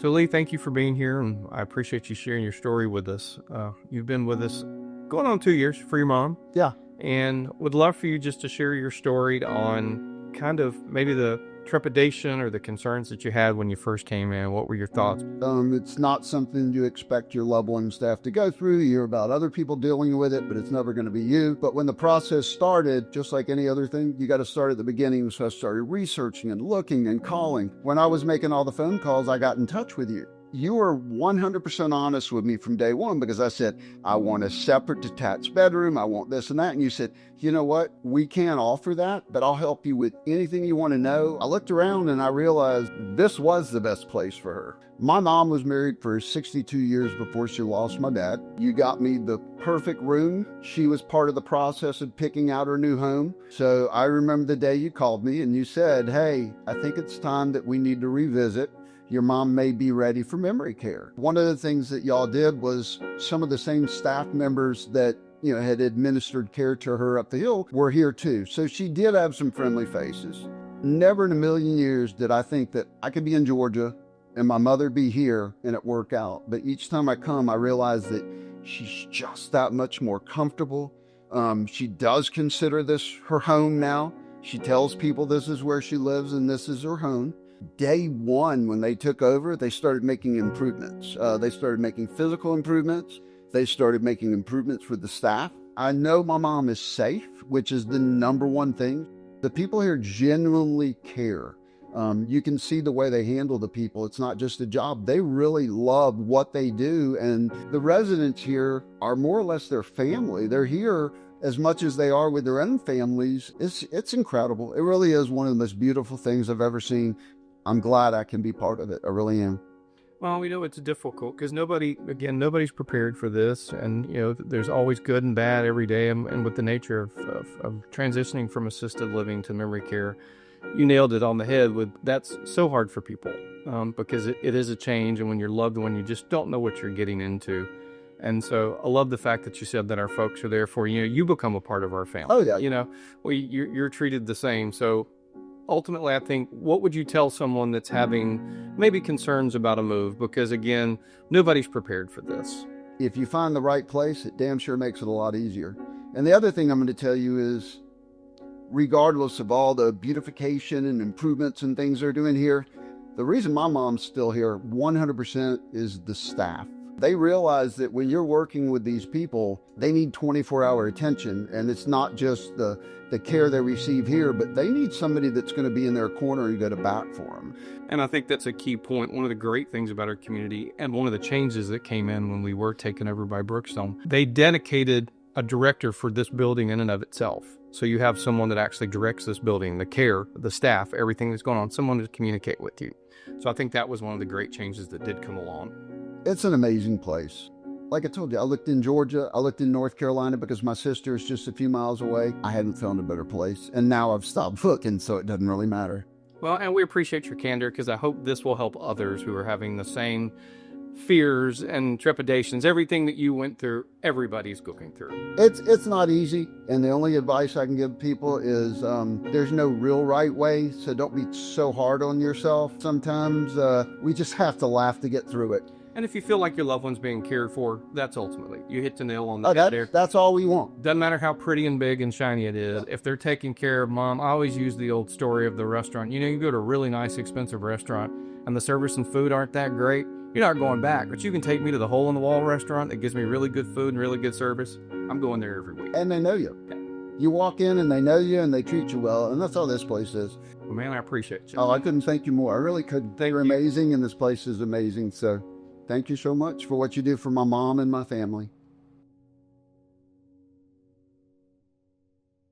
So, Lee, thank you for being here, and I appreciate you sharing your story with us. You've been with us going on 2 years for your mom, Yeah. and would love for you just to share your story on kind of maybe the trepidation or the concerns that you had when you first came in. What were your thoughts? It's not something you expect your loved ones to have to go through. You hear about other people dealing with it, but it's never going to be you. But when the process started, just like any other thing, you got to start at the beginning. So I started researching and looking and calling. When I was making all the phone calls, I got in touch with you. You were 100% honest with me from day one, because I said, I want a separate detached bedroom. I want this and that. And you said, you know what? We can't offer that, but I'll help you with anything you want to know. I looked around and I realized this was the best place for her. My mom was married for 62 years before she lost my dad. You got me the perfect room. She was part of the process of picking out her new home. So I remember the day you called me and you said, hey, I think it's time that we need to revisit. Your mom may be ready for memory care. One of the things that y'all did was some of the same staff members that had administered care to her up the hill were here too. So she did have some friendly faces. Never in a million years did I think that I could be in Georgia and my mother be here and it work out. But each time I come, I realize that she's just that much more comfortable. She does consider this her home now. She tells people this is where she lives and this is her home. Day one, when they took over, they started making improvements. They started making physical improvements. They started making improvements with the staff. I know my mom is safe, which is the number one thing. The people here genuinely care. You can see the way they handle the people. It's not just a job. They really love what they do. And the residents here are more or less their family. They're here as much as they are with their own families. It's incredible. It really is one of the most beautiful things I've ever seen. I'm glad I can be part of it. I really am. Well, we know it's difficult because nobody's prepared for this. And, there's always good and bad every day. And with the nature of transitioning from assisted living to memory care, you nailed it on the head that's so hard for people because it is a change. And when you're loved one, you just don't know what you're getting into. And so I love the fact that you said that our folks are there for you. You become a part of our family. Oh, yeah. You're treated the same. So ultimately, I think, what would you tell someone that's having maybe concerns about a move? Because again, nobody's prepared for this. If you find the right place, it damn sure makes it a lot easier. And the other thing I'm going to tell you is, regardless of all the beautification and improvements and things they're doing here, the reason my mom's still here 100% is the staff. They realize that when you're working with these people, they need 24-hour attention. And it's not just the care they receive here, but they need somebody that's going to be in their corner and go to bat for them. And I think that's a key point. One of the great things about our community, and one of the changes that came in when we were taken over by Brookstone, they dedicated a director for this building in and of itself. So you have someone that actually directs this building, the care, the staff, everything that's going on, someone to communicate with you. So I think that was one of the great changes that did come along. It's an amazing place. Like I told you, I looked in Georgia, I looked in North Carolina because my sister is just a few miles away. I hadn't found a better place. And now I've stopped looking, so it doesn't really matter. Well, and we appreciate your candor because I hope this will help others who are having the same fears and trepidations. Everything that you went through, everybody's going through. It's not easy. And the only advice I can give people is there's no real right way. So don't be so hard on yourself. Sometimes we just have to laugh to get through it. And if you feel like your loved one's being cared for, that's ultimately, you hit the nail on the head there. That's all we want. Doesn't matter how pretty and big and shiny it is. If they're taking care of mom, I always use the old story of the restaurant. You go to a really nice, expensive restaurant and the service and food aren't that great. You're not going back, but you can take me to the hole-in-the-wall restaurant that gives me really good food and really good service. I'm going there every week. And they know you. Yeah. You walk in and they know you and they treat you well, and that's all this place is. Well, man, I appreciate you. Oh, I couldn't thank you more. I really couldn't. You're amazing, and this place is amazing. So thank you so much for what you do for my mom and my family.